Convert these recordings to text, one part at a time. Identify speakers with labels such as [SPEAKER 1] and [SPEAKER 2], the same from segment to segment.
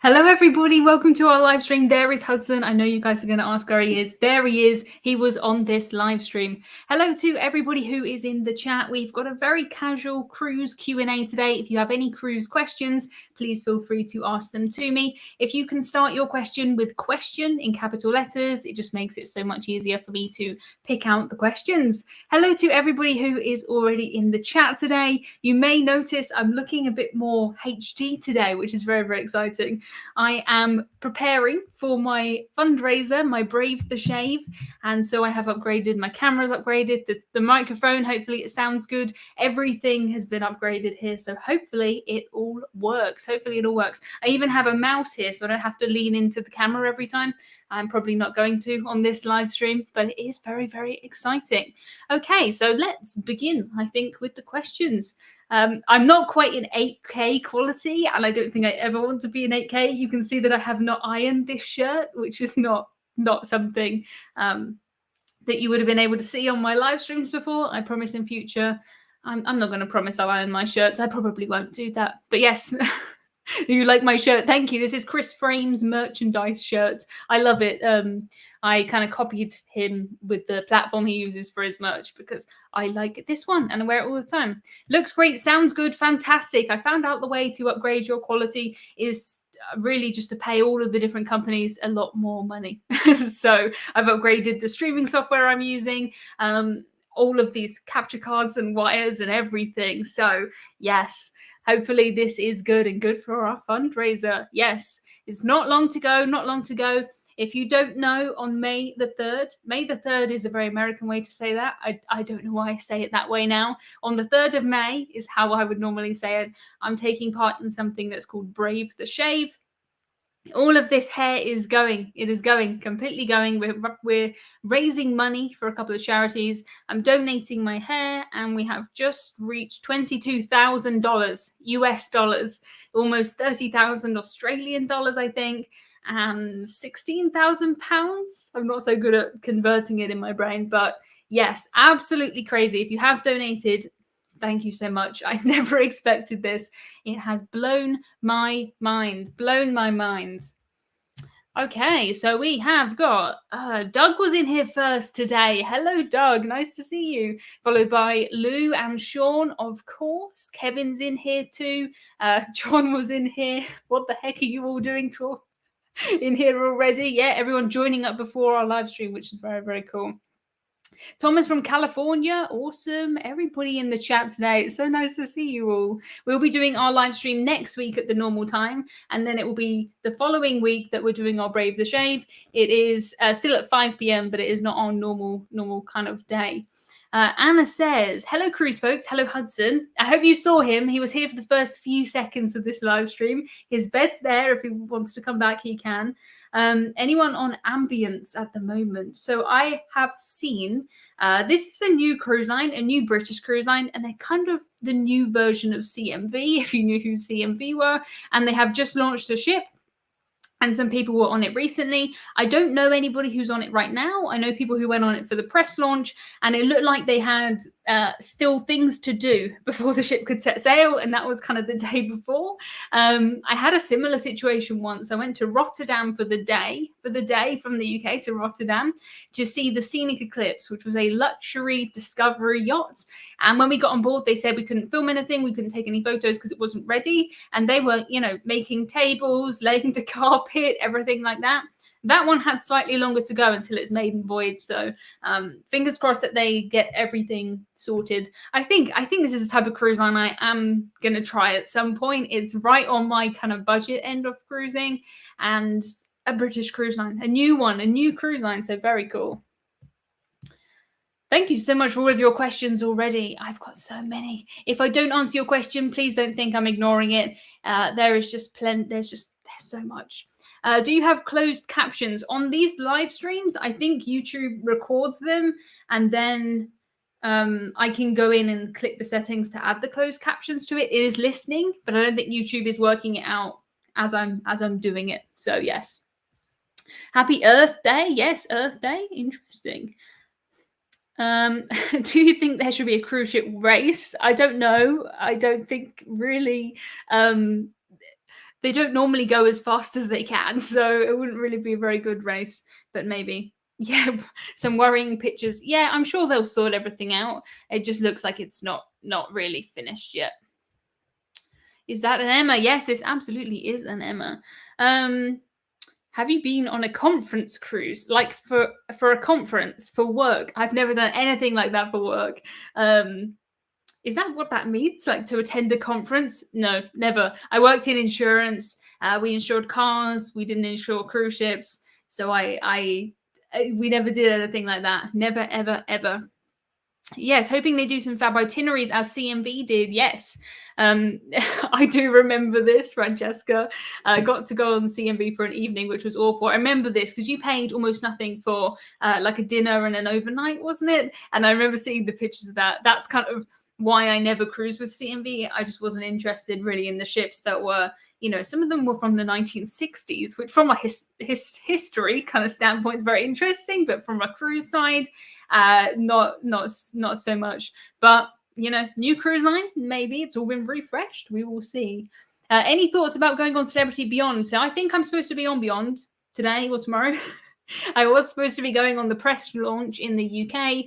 [SPEAKER 1] Hello, everybody. Welcome to our live stream. There is Hudson. I know you guys are going to ask where he is. There he is. He was on this live stream. Hello to everybody who is in the chat. We've got a very casual cruise Q&A today. If you have any cruise questions, please feel free to ask them to me. If you can start your question with question in capital letters, it just makes it so much easier for me to pick out the questions. Hello to everybody who is already in the chat today. You may notice I'm looking a bit more HD today, which is very, very exciting. I am preparing for my fundraiser, my Brave the Shave, and so I have upgraded. My camera's upgraded, the microphone, hopefully it sounds good. Everything has been upgraded here, so hopefully it all works. I even have a mouse here, so I don't have to lean into the camera every time. I'm probably not going to on this live stream, but it is very, very exciting. Okay, so let's begin, I think, with the questions. I'm not quite in 8K quality, and I don't think I ever want to be in 8K. You can see that I have not ironed this shirt, which is not something that you would have been able to see on my live streams before. I promise in future, I'm not going to promise I'll iron my shirts. I probably won't do that. But yes, you like my shirt? Thank you. This is Chris Frame's merchandise shirts. I love it. I kind of copied him with the platform he uses for his merch because I like this one and I wear it all the time. Looks great. Sounds good. Fantastic. I found out the way to upgrade your quality is really just to pay all of the different companies a lot more money. So I've upgraded the streaming software I'm using, all of these capture cards and wires and everything. So yes, hopefully this is good and good for our fundraiser. Yes, it's not long to go. If you don't know, on May the 3rd is a very American way to say that. I don't know why I say it that way now. On the 3rd of May is how I would normally say it. I'm taking part in something that's called Brave the Shave. All of this hair is going. It is going, completely going. We're raising money for a couple of charities. I'm donating my hair, and we have just reached $22,000 US dollars, almost 30,000 Australian dollars, I think, and 16,000 pounds. I'm not so good at converting it in my brain, but yes, absolutely crazy. If you have donated, thank you so much. I never expected this. It has blown my mind. Okay, so we have got Doug was in here first today. Hello, Doug. Nice to see you. Followed by Lou and Sean, of course. Kevin's in here too. John was in here. What the heck are you all doing in here already? Yeah, everyone joining up before our live stream, which is very, very cool. Thomas from California, awesome. Everybody in the chat today, it's so nice to see you all. We'll be doing our live stream next week at the normal time, and then it will be the following week that we're doing our Brave the Shave. It is still at 5 p.m., but it is not on normal kind of day. Anna says, hello, cruise folks. Hello, Hudson. I hope you saw him. He was here for the first few seconds of this live stream. His bed's there. If he wants to come back, he can. Anyone on Ambience at the moment? So I have seen, this is a new cruise line, a new British cruise line, and they're kind of the new version of CMV, if you knew who CMV were. And they have just launched a ship. And some people were on it recently. I don't know anybody who's on it right now. I know people who went on it for the press launch, and it looked like they had still things to do before the ship could set sail, and that was kind of the day before. I had a similar situation once. I went to Rotterdam for the day from the UK to Rotterdam to see the scenic eclipse, which was a luxury discovery yacht. And when we got on board, they said we couldn't film anything, we couldn't take any photos because it wasn't ready. And they were, making tables, laying the carpet, everything like that. That one had slightly longer to go until its maiden voyage, so fingers crossed that they get everything sorted. I think this is a type of cruise line I am going to try at some point. It's right on my kind of budget end of cruising, and a British cruise line, a new cruise line, so very cool. Thank you so much for all of your questions already. I've got so many. If I don't answer your question, please don't think I'm ignoring it. There's so much. Do you have closed captions on these live streams? I think YouTube records them, and then I can go in and click the settings to add the closed captions to it. It is listening, but I don't think YouTube is working it out as I'm doing it. So yes. Happy Earth Day. Yes, Earth Day. Interesting. Do you think there should be a cruise ship race? I don't know. I don't think really they don't normally go as fast as they can, so it wouldn't really be a very good race. But maybe, yeah, some worrying pictures. Yeah, I'm sure they'll sort everything out. It just looks like it's not really finished yet. Is that an Emma? Yes, this absolutely is an Emma. Have you been on a conference cruise, like for a conference for work? I've never done anything like that for work. Is that what that means? Like to attend a conference? No, never. I worked in insurance. We insured cars. We didn't insure cruise ships. So we never did anything like that. Never, ever, ever. Yes, hoping they do some fab itineraries as CMV did. Yes, I do remember this. Francesca got to go on CMV for an evening, which was awful. I remember this because you paid almost nothing for like a dinner and an overnight, wasn't it? And I remember seeing the pictures of that. That's kind of why I never cruised with CMV. I just wasn't interested really in the ships that were, some of them were from the 1960s, which from a history kind of standpoint is very interesting, but from a cruise side, not so much. But new cruise line, maybe it's all been refreshed. We will see. Any thoughts about going on Celebrity Beyond? So I think I'm supposed to be on Beyond today or tomorrow. I was supposed to be going on the press launch in the UK.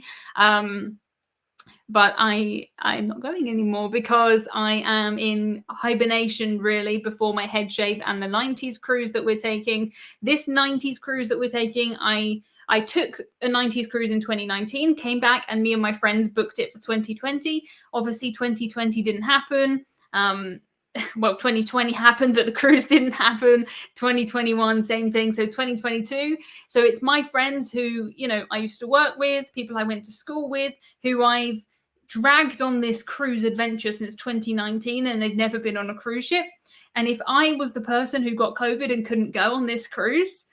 [SPEAKER 1] But I'm not going anymore because I am in hibernation really before my head shave and the 90s cruise that we're taking. This 90s cruise that we're taking, I took a 90s cruise in 2019, came back, and me and my friends booked it for 2020. Obviously, 2020 didn't happen. Well, 2020 happened, but the cruise didn't happen. 2021, same thing. So 2022. So it's my friends who, I used to work with, people I went to school with, who I've dragged on this cruise adventure since 2019, and they've never been on a cruise ship. And if I was the person who got COVID and couldn't go on this cruise,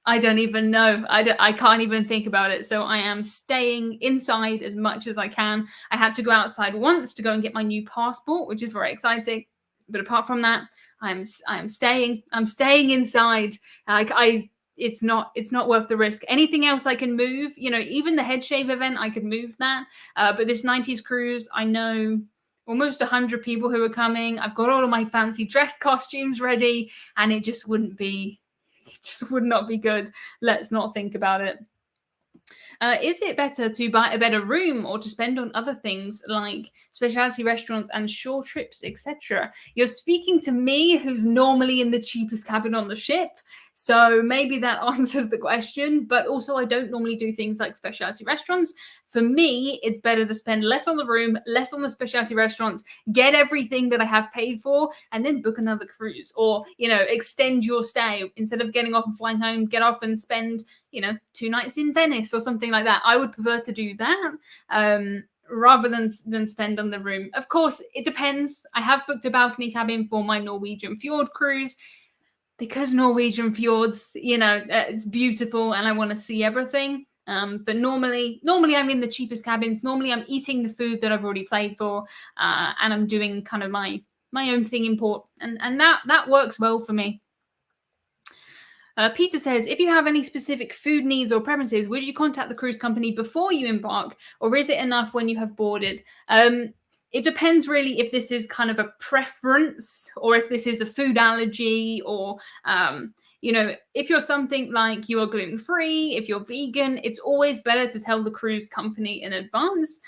[SPEAKER 1] I don't even know. I can't even think about it. So I am staying inside as much as I can. I had to go outside once to go and get my new passport, which is very exciting. But apart from that, I'm staying inside. It's not worth the risk. Anything else I can move, even the head shave event, I could move that. But this 90s cruise, I know almost 100 people who are coming. I've got all of my fancy dress costumes ready, and it just would not be good. Let's not think about it. Is it better to buy a better room or to spend on other things like specialty restaurants and shore trips, etc.? You're speaking to me, who's normally in the cheapest cabin on the ship. So maybe that answers the question. But also, I don't normally do things like specialty restaurants. For me, it's better to spend less on the room, less on the specialty restaurants, get everything that I have paid for, and then book another cruise. Or, extend your stay. Instead of getting off and flying home, get off and spend 2 nights in Venice or something like that. I would prefer to do that rather than spend on the room. Of course, it depends. I have booked a balcony cabin for my Norwegian fjord cruise because Norwegian fjords, it's beautiful and I want to see everything. But normally I'm in the cheapest cabins. Normally I'm eating the food that I've already paid for, and I'm doing kind of my own thing in port, and that works well for me. Peter says, if you have any specific food needs or preferences, would you contact the cruise company before you embark, or is it enough when you have boarded? It depends really if this is kind of a preference or if this is a food allergy, or, if you're something like you are gluten-free, if you're vegan, it's always better to tell the cruise company in advance.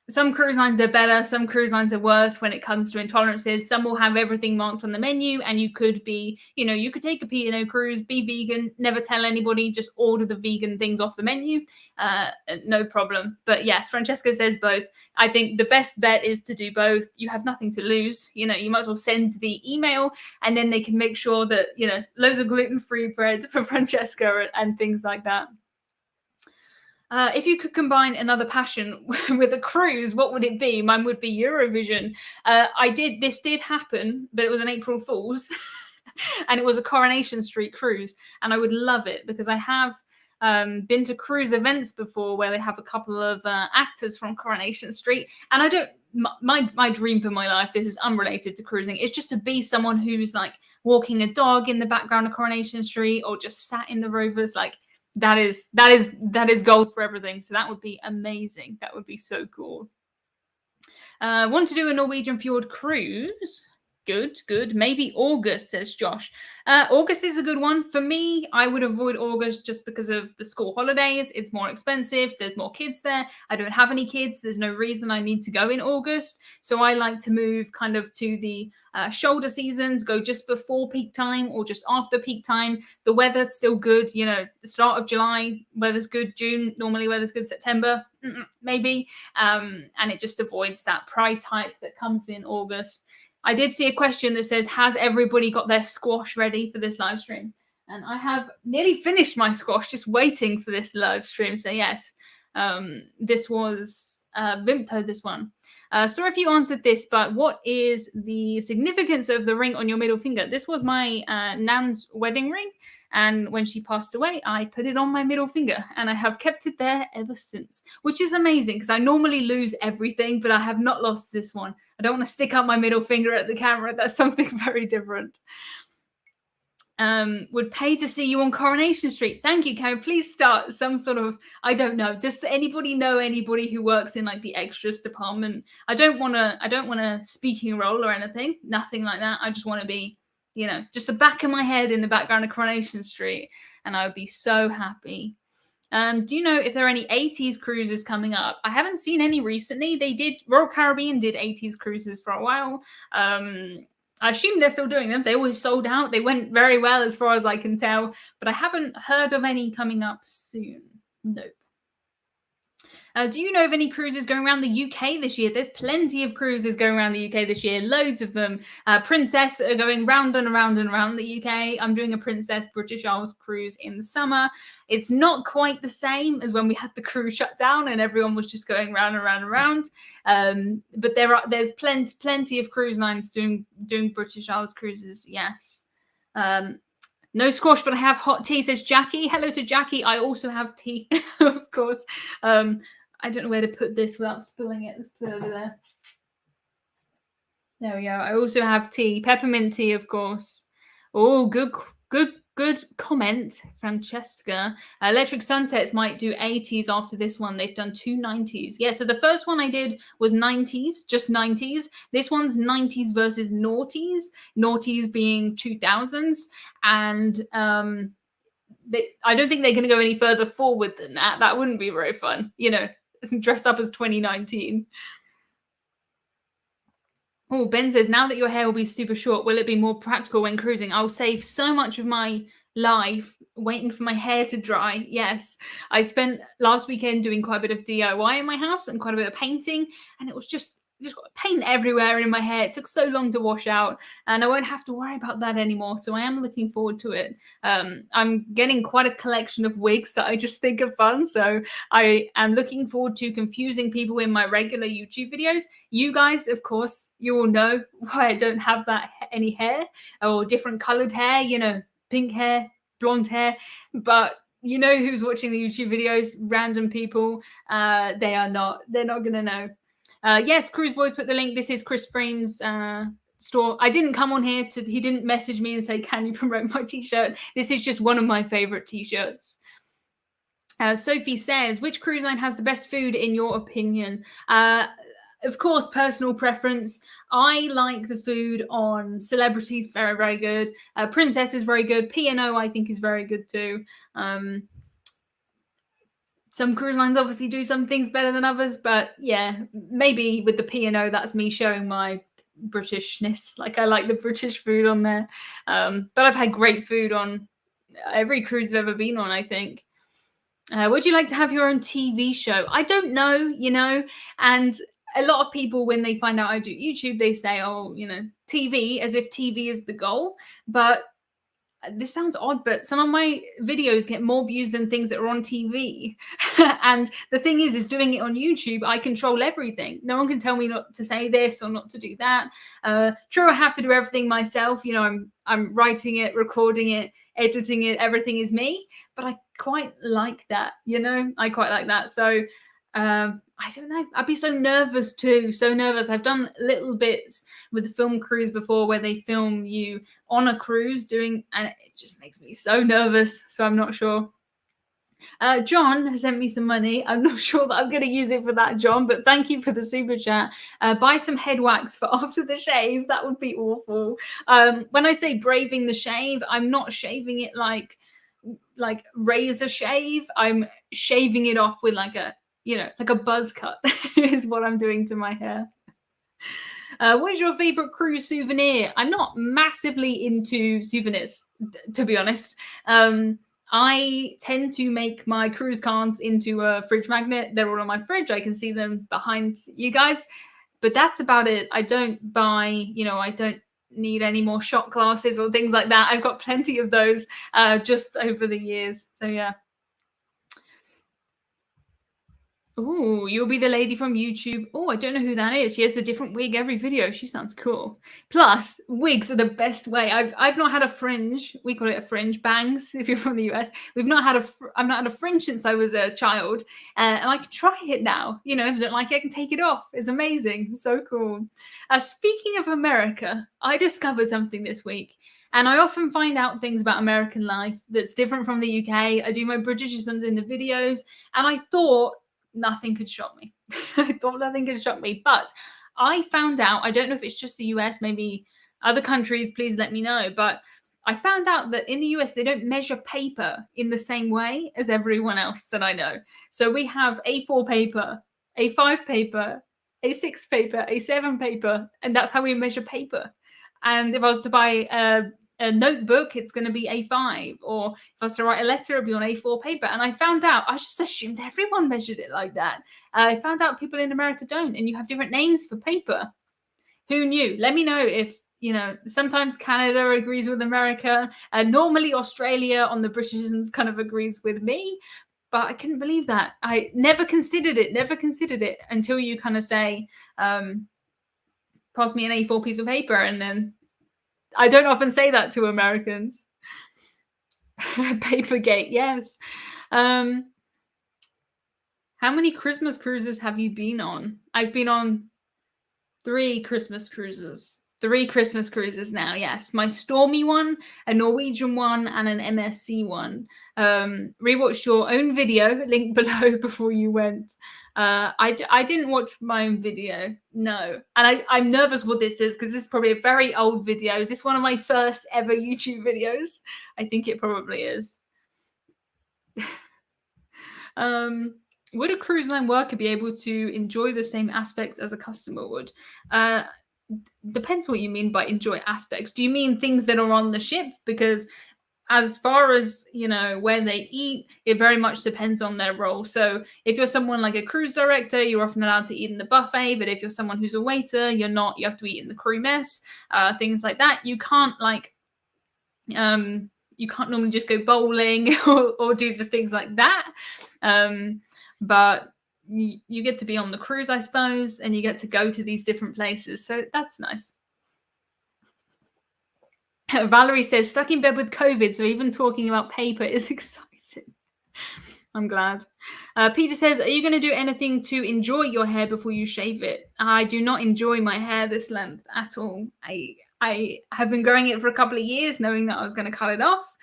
[SPEAKER 1] Some cruise lines are better, some cruise lines are worse when it comes to intolerances. Some will have everything marked on the menu, and you could be, you could take a P&O cruise, be vegan, never tell anybody, just order the vegan things off the menu. No problem. But yes, Francesca says both. I think the best bet is to do both. You have nothing to lose. You might as well send the email, and then they can make sure that, loads of gluten-free bread for Francesca and things like that. If you could combine another passion with a cruise, what would it be? Mine would be Eurovision. This did happen, but it was an April Fool's and it was a Coronation Street cruise. And I would love it because I have been to cruise events before where they have a couple of actors from Coronation Street. And my dream for my life, this is unrelated to cruising, is just to be someone who's like walking a dog in the background of Coronation Street, or just sat in the Rovers. Like, that is goals for everything. So that would be amazing. That would be so cool. Want to do a Norwegian fjord cruise? Good, good. Maybe August, says Josh. August is a good one. For me, I would avoid August just because of the school holidays. It's more expensive. There's more kids there. I don't have any kids. There's no reason I need to go in August. So I like to move kind of to the shoulder seasons, go just before peak time or just after peak time. The weather's still good. You know, the start of July, weather's good. June, normally weather's good. September, maybe. And it just avoids that price hike that comes in August. I did see a question that says, has everybody got their squash ready for this live stream? And I have nearly finished my squash, just waiting for this live stream. So yes, this was Vimto, this one. Sorry if you answered this, but what is the significance of the ring on your middle finger? This was my nan's wedding ring. And when she passed away, I put it on my middle finger and I have kept it there ever since, which is amazing because I normally lose everything, but I have not lost this one. I don't want to stick up my middle finger at the camera. That's something very different. Would pay to see you on Coronation Street. Thank you, Karen. Please start some sort of, I don't know, does anybody know anybody who works in like the extras department? I don't want a speaking role or anything, nothing like that. I just want to be, you know, just the back of my head in the background of Coronation Street, and I would be so happy. Do you know if there are any 80s cruises coming up? I haven't seen any recently. They did, Royal Caribbean did 80s cruises for a while. I assume they're still doing them. They always sold out. They went very well as far as I can tell, but I haven't heard of any coming up soon. Nope. Do you know of any cruises going around the UK this year? There's plenty of cruises going around the UK this year, loads of them. Princess are going round and around and around the UK. I'm doing a Princess British Isles cruise in the summer. It's not quite the same as when we had the cruise shut down and everyone was just going round and round and round. But there's plenty of cruise lines doing British Isles cruises. Yes. No squash, but I have hot tea, says Jackie. Hello to Jackie. I also have tea, of course. I don't know where to put this without spilling it. Let's put it over there. There we go. I also have tea, peppermint tea, of course. Oh, good comment, Francesca. Electric Sunsets might do 80s after this one. They've done 2 90s. Yeah, so the first one I did was 90s, just 90s. This one's 90s versus noughties, noughties being 2000s. And I don't think they're going to go any further forward than that. That wouldn't be very fun, you know, dress up as 2019. Oh, Ben says, now that your hair will be super short, will it be more practical when cruising? I'll save so much of my life waiting for my hair to dry. Yes, I spent last weekend doing quite a bit of DIY in my house and quite a bit of painting, and it was just got paint everywhere in my hair. It took so long to wash out, and I won't have to worry about that anymore. So I am looking forward to it. I'm getting quite a collection of wigs that I just think are fun. So I am looking forward to confusing people in my regular YouTube videos. You guys, of course, you all know why I don't have any hair or different colored hair, you know, pink hair, blonde hair, but you know who's watching the YouTube videos, random people. They're not going to know. Yes, Cruise Boys put the link. This is Chris Frame's store. I didn't come on here he didn't message me and say, can you promote my t-shirt? This is just one of my favorite t-shirts. Sophie says, which cruise line has the best food in your opinion? Of course, personal preference. I like the food on Celebrities, very, very good. Princess is very good. P&O, I think, is very good too. Some cruise lines obviously do some things better than others, but yeah, maybe with the P&O, that's me showing my Britishness. Like, I like the British food on there. But I've had great food on every cruise I've ever been on, I think. Would you like to have your own TV show? I don't know, you know, and a lot of people, when they find out I do YouTube, they say, oh, you know, TV, as if TV is the goal. But this sounds odd, but some of my videos get more views than things that are on TV. And the thing is doing it on YouTube, I control everything. No one can tell me not to say this or not to do that. True, I have to do everything myself. You know, I'm writing it, recording it, editing it. Everything is me. But I quite like that, you know? I quite like that. So I don't know. I'd be so nervous too. So nervous. I've done little bits with the film cruise before where they film you on a cruise and it just makes me so nervous. So I'm not sure. John has sent me some money. I'm not sure that I'm going to use it for that, John, but thank you for the super chat. Buy some head wax for after the shave. That would be awful. When I say braving the shave, I'm not shaving it like razor shave. I'm shaving it off with like a like a buzz cut is what I'm doing to my hair. What is your favorite cruise souvenir? I'm not massively into souvenirs, to be honest. I tend to make my cruise cards into a fridge magnet. They're all on my fridge. I can see them behind you guys, but that's about it. I don't buy, I don't need any more shot glasses or things like that. I've got plenty of those just over the years. So yeah. Oh, you'll be the lady from YouTube. Oh, I don't know who that is. She has a different wig every video. She sounds cool. Plus, wigs are the best way. I've not had a fringe. We call it a fringe, bangs if you're from the US. I've not had a fringe since I was a child, and I can try it now. If I don't like it, I can take it off. It's amazing. So cool. Speaking of America, I discovered something this week. And I often find out things about American life that's different from the UK. I do my Britishisms in the videos, and I thought nothing could shock me. I thought nothing could shock me. But I found out, I don't know if it's just the US, maybe other countries, please let me know. But I found out that in the US, they don't measure paper in the same way as everyone else that I know. So we have A4 paper, A5 paper, A6 paper, A7 paper, and that's how we measure paper. And if I was to buy a notebook, it's going to be A5, or if I was to write a letter, it'd be on A4 paper. And I found out, I just assumed everyone measured it like that. I found out people in America don't, and you have different names for paper. Who knew? Let me know if, sometimes Canada agrees with America, and normally Australia on the Britishisms kind of agrees with me, but I couldn't believe that. I never considered it until you kind of say, pass me an A4 piece of paper, and then I don't often say that to Americans. Papergate, yes. How many Christmas cruises have you been on? I've been on 3 Christmas cruises. 3 Christmas cruises now, yes. My Stormy one, a Norwegian one, and an MSC one. Rewatched your own video, link below, before you went. I didn't watch my own video, no. And I'm nervous what this is, because this is probably a very old video. Is this one of my first ever YouTube videos? I think it probably is. Would a cruise line worker be able to enjoy the same aspects as a customer would? Depends what you mean by enjoy aspects. Do you mean things that are on the ship? Because as far as where they eat, it very much depends on their role. So if you're someone like a cruise director, you're often allowed to eat in the buffet, but if you're someone who's a waiter, you're not. You have to eat in the crew mess, things like that. You can't you can't normally just go bowling or do the things like that, but you get to be on the cruise, I suppose, and you get to go to these different places. So that's nice. Valerie says, stuck in bed with COVID, so even talking about paper is exciting. I'm glad. Peter says, are you going to do anything to enjoy your hair before you shave it? I do not enjoy my hair this length at all. I have been growing it for a couple of years, knowing that I was going to cut it off.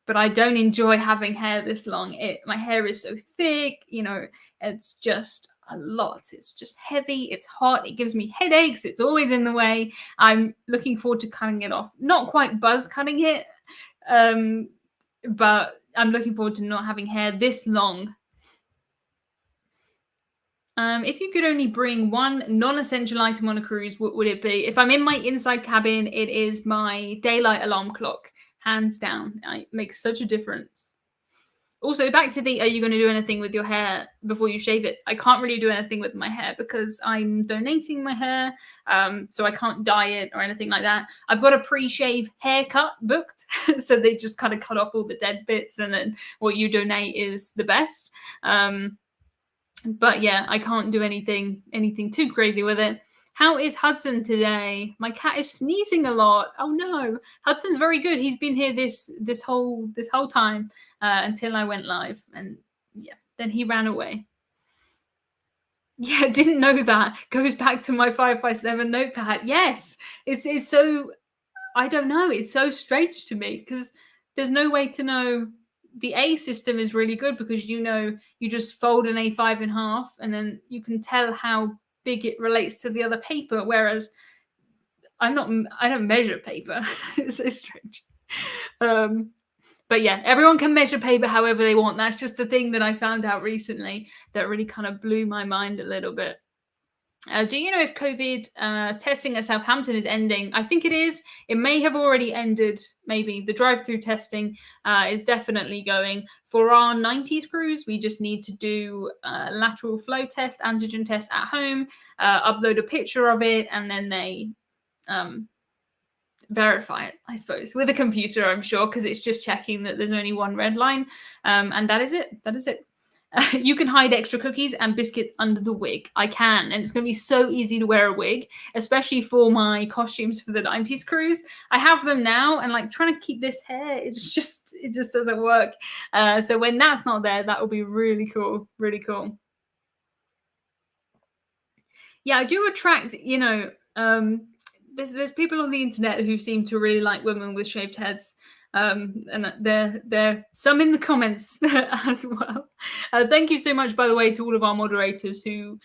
[SPEAKER 1] But I don't enjoy having hair this long. My hair is so thick, it's just a lot. It's just heavy. It's hot. It gives me headaches. It's always in the way. I'm looking forward to cutting it off. Not quite buzz cutting it, but I'm looking forward to not having hair this long. If you could only bring one non-essential item on a cruise, what would it be? If I'm in my inside cabin, it is my daylight alarm clock. Hands down. It makes such a difference. Also, back to are you going to do anything with your hair before you shave it? I can't really do anything with my hair because I'm donating my hair, so I can't dye it or anything like that. I've got a pre-shave haircut booked, so they just kind of cut off all the dead bits, and then what you donate is the best. But yeah, I can't do anything too crazy with it. How is Hudson today? My cat is sneezing a lot. Oh no, Hudson's very good. He's been here this whole time until I went live, and yeah, then he ran away. Yeah, didn't know that. Goes back to my 5x7 notepad. Yes, it's so, I don't know. It's so strange to me because there's no way to know the A system is really good because you just fold an A5 in half and then you can tell how big it relates to the other paper. Whereas I don't measure paper. It's so strange. But yeah, everyone can measure paper however they want. That's just the thing that I found out recently that really kind of blew my mind a little bit. Do you know if COVID testing at Southampton is ending? I think it is. It may have already ended. Maybe the drive-through testing is definitely going. For our 90s cruise, we just need to do a lateral flow test, antigen test at home, upload a picture of it, and then they verify it, I suppose, with a computer, I'm sure, because it's just checking that there's only one red line. And that is it. That is it. You can hide extra cookies and biscuits under the wig. I can, and it's going to be so easy to wear a wig, especially for my costumes for the 90s cruise. I have them now, and like trying to keep this hair, it just doesn't work. So when that's not there, that will be really cool, really cool. Yeah, I do attract, there's people on the internet who seem to really like women with shaved heads. And there some in the comments as well. Thank you so much, by the way, to all of our moderators who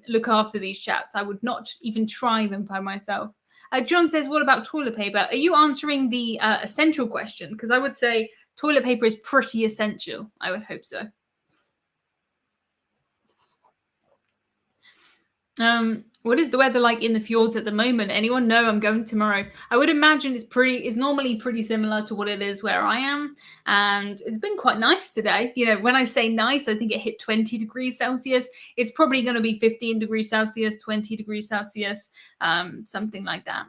[SPEAKER 1] look after these chats. I would not even try them by myself. John says, what about toilet paper? Are you answering the essential question? Because I would say toilet paper is pretty essential. I would hope so. What is the weather like in the fjords at the moment? Anyone know? I'm going tomorrow. I would imagine it's normally pretty similar to what it is where I am. And it's been quite nice today. When I say nice, I think it hit 20 degrees Celsius. It's probably going to be 15 degrees Celsius, 20 degrees Celsius, something like that.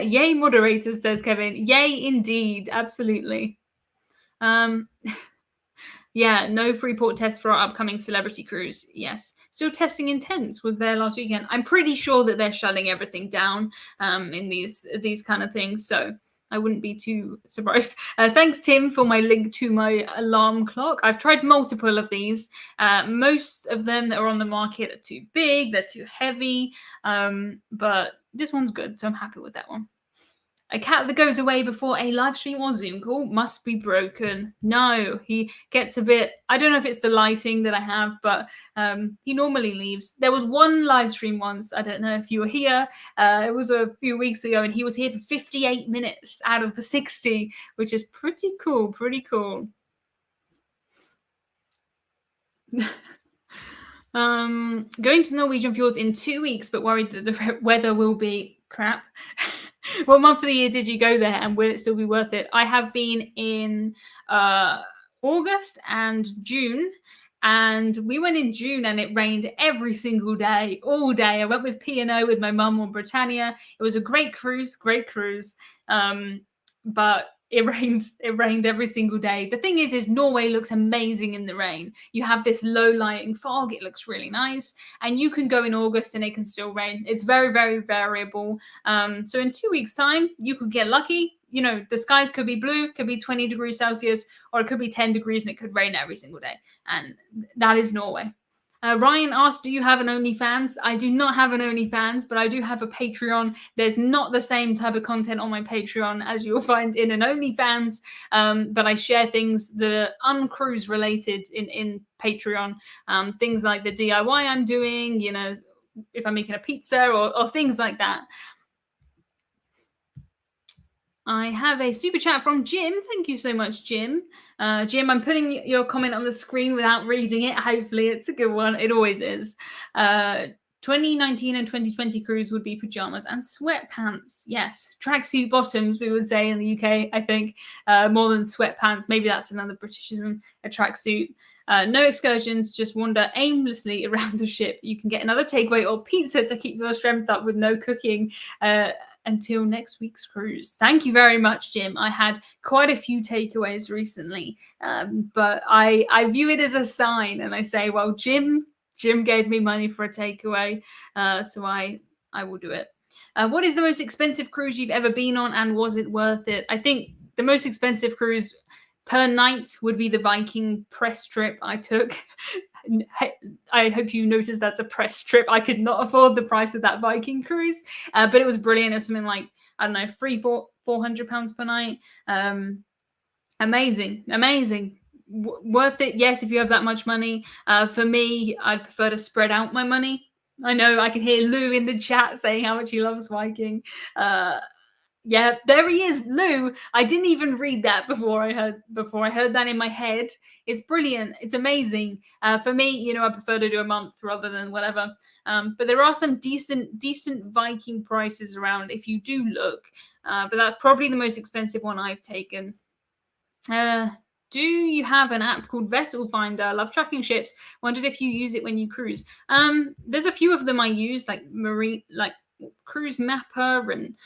[SPEAKER 1] Yay, moderators, says Kevin. Yay, indeed. Absolutely. Yeah, no Freeport test for our upcoming celebrity cruise. Yes. Still testing intense was there last weekend. I'm pretty sure that they're shutting everything down in these kind of things. So I wouldn't be too surprised. Thanks, Tim, for my link to my alarm clock. I've tried multiple of these. Most of them that are on the market are too big. They're too heavy. But this one's good. So I'm happy with that one. A cat that goes away before a live stream or Zoom call must be broken. No, he gets a bit, I don't know if it's the lighting that I have, but he normally leaves. There was one live stream once, I don't know if you were here, it was a few weeks ago, and he was here for 58 minutes out of the 60, which is pretty cool, pretty cool. Going to Norwegian fjords in 2 weeks, but worried that the weather will be crap. What month of the year did you go there, and will it still be worth it? I have been in August and June, and we went in June and it rained every single day, all day. I went with P&O with my mum on Britannia. It was a great cruise. But it rained every single day. The thing is Norway looks amazing in the rain. You have this low-lying fog. It looks really nice. And you can go in August and it can still rain. It's very, very variable. So in 2 weeks' time, you could get lucky. The skies could be blue, could be 20 degrees Celsius, or it could be 10 degrees and it could rain every single day. And that is Norway. Ryan asked, do you have an OnlyFans? I do not have an OnlyFans, but I do have a Patreon. There's not the same type of content on my Patreon as you'll find in an OnlyFans, but I share things that are uncruise related in Patreon, things like the DIY I'm doing, if I'm making a pizza or things like that. I have a super chat from Jim. Thank you so much, Jim. Jim, I'm putting your comment on the screen without reading it. Hopefully it's a good one. It always is. 2019 and 2020 cruise would be pajamas and sweatpants. Yes, tracksuit bottoms, we would say in the UK, I think, more than sweatpants. Maybe that's another Britishism, a tracksuit. No excursions, just wander aimlessly around the ship. You can get another takeaway or pizza to keep your strength up with no cooking until next week's cruise. Thank you very much, Jim. I had quite a few takeaways recently, but I view it as a sign, and I say, well, Jim gave me money for a takeaway, so I will do it. What is the most expensive cruise you've ever been on, and was it worth it? I think the most expensive cruise per night would be the Viking press trip I took. I hope you noticed that's a press trip. I could not afford the price of that Viking cruise, but it was brilliant. It was something like, I don't know, £400 per night. Amazing, amazing. Worth it, yes, if you have that much money. For me, I'd prefer to spread out my money. I know I can hear Lou in the chat saying how much he loves Viking. Uh, yeah, there he is, Lou. I didn't even read that before I heard that in my head. It's brilliant. It's amazing. For me, I prefer to do a month rather than whatever. But there are some decent Viking prices around if you do look. But that's probably the most expensive one I've taken. Uh, do you have an app called Vessel Finder? Love tracking ships. Wondered if you use it when you cruise. There's a few of them I use, like Cruise Mapper and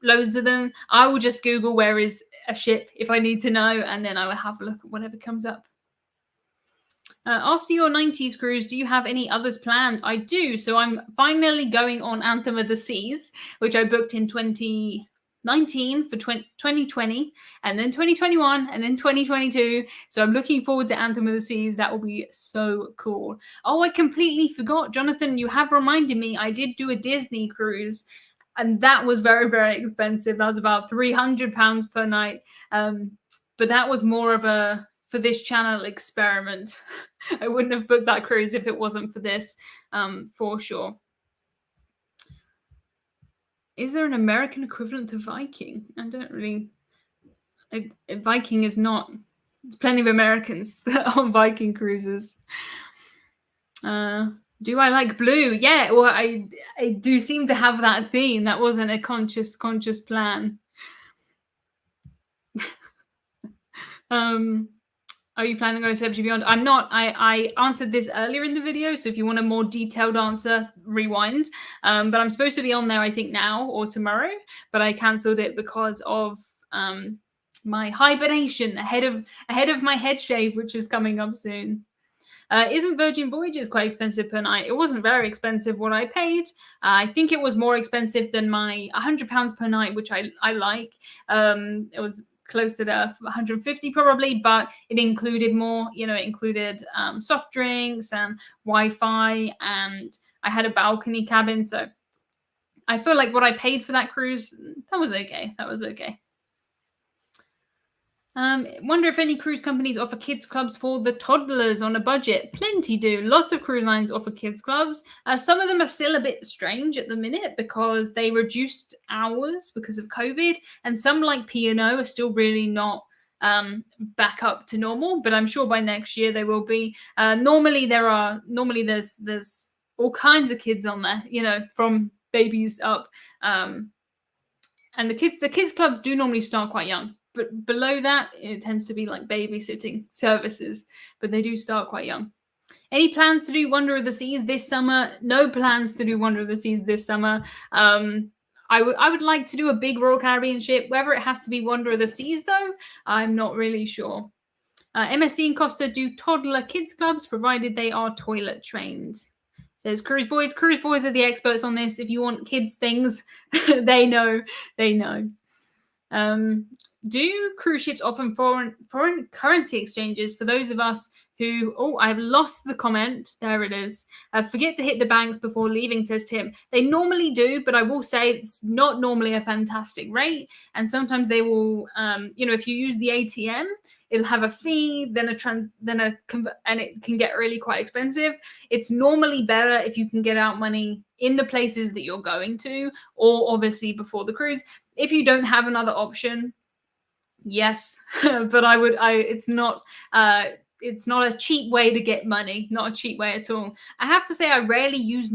[SPEAKER 1] loads of them. I will just Google where is a ship if I need to know, and then I will have a look at whatever comes up. After your 90s cruise, do you have any others planned? I do. So I'm finally going on Anthem of the Seas, which I booked in 2019 for 2020, and then 2021, and then 2022. So I'm looking forward to Anthem of the Seas. That will be so cool. Oh, I completely forgot. Jonathan, you have reminded me. I did do a Disney cruise, and that was very, very expensive. That was about £300 per night. But that was more of a for this channel experiment. I wouldn't have booked that cruise if it wasn't for this, for sure. Is there an American equivalent to Viking? I don't really. Viking is not. There's plenty of Americans that are on Viking cruises. Do I like blue? Yeah, well, I do seem to have that theme. That wasn't a conscious plan. Are you planning on going to Celebrity Beyond? I'm not. I answered this earlier in the video, so if you want a more detailed answer, rewind. But I'm supposed to be on there, I think, now or tomorrow, but I cancelled it because of my hibernation ahead of my head shave, which is coming up soon. Isn't Virgin Voyages quite expensive per night? It wasn't very expensive what I paid. I think it was more expensive than my £100 per night, which I like. It was closer to 150 probably, but it included more. It included soft drinks and Wi-Fi, and I had a balcony cabin. So I feel like what I paid for that cruise, that was okay. Wonder if any cruise companies offer kids clubs for the toddlers on a budget. Plenty do. Lots of cruise lines offer kids clubs. Some of them are still a bit strange at the minute because they reduced hours because of COVID, and some like P&O are still really not back up to normal. But I'm sure by next year they will be. Normally there's all kinds of kids on there. From babies up. And the kids clubs do normally start quite young. But below that, it tends to be like babysitting services, but they do start quite young. Any plans to do Wonder of the Seas this summer? No plans to do Wonder of the Seas this summer. I would like to do a big Royal Caribbean ship. Whether it has to be Wonder of the Seas, though, I'm not really sure. MSC and Costa do toddler kids clubs, provided they are toilet trained. Says Cruise Boys. Cruise Boys are the experts on this. If you want kids things, they know. Do cruise ships offer foreign currency exchanges for those of us who... Oh, I've lost the comment. There it is. Forget to hit the banks before leaving, says Tim. They normally do, but I will say it's not normally a fantastic rate. And sometimes they will, if you use the ATM, it'll have a fee, and it can get really quite expensive. It's normally better if you can get out money in the places that you're going to, or obviously before the cruise. If you don't have another option, yes, but it's not a cheap way to get money, not a cheap way at all. I have to say I rarely use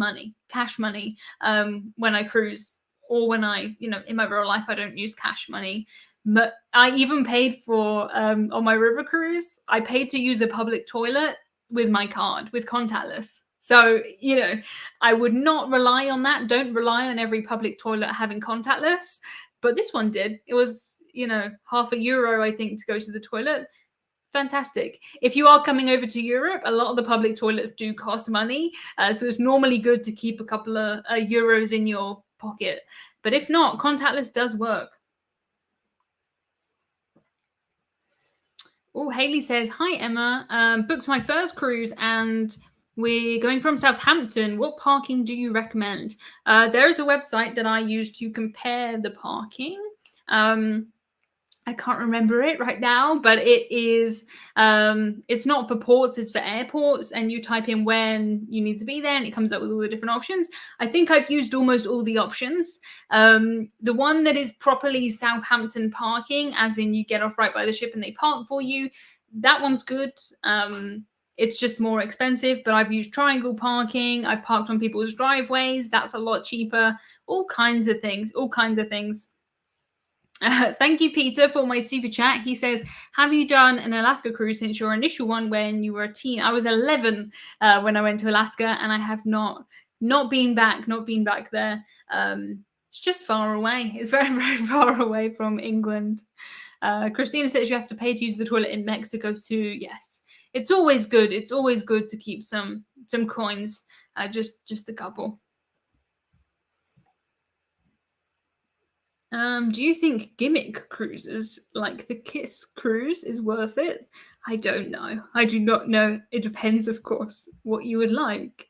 [SPEAKER 1] cash money, when I cruise, or when I, in my real life, I don't use cash money. But I even paid for, on my river cruise, I paid to use a public toilet with my card, with contactless. So, I would not rely on that. Don't rely on every public toilet having contactless. But this one did. It was, €0.50, I think, to go to the toilet. Fantastic. If you are coming over to Europe, a lot of the public toilets do cost money. So it's normally good to keep a couple of euros in your pocket. But if not, contactless does work. Oh, Haley says, hi, Emma. Booked my first cruise and we're going from Southampton. What parking do you recommend? There is a website that I use to compare the parking. I can't remember it right now, but it is it's not for ports, it's for airports, and you type in when you need to be there and it comes up with all the different options. I think I've used almost all the options. The one that is properly Southampton parking, as in you get off right by the ship and they park for you, that one's good. It's just more expensive, but I've used triangle parking. I've parked on people's driveways. That's a lot cheaper. All kinds of things, all kinds of things. Thank you, Peter, for my super chat. He says, have you done an Alaska cruise since your initial one when you were a teen? I was 11 when I went to Alaska, and I have not been back, there. It's just far away. It's very, very far away from England. Christina says you have to pay to use the toilet in Mexico too. Yes, it's always good. It's always good to keep some coins, just a couple. Do you think gimmick cruises like the Kiss cruise is worth it? I don't know. I do not know. It depends, of course, what you would like.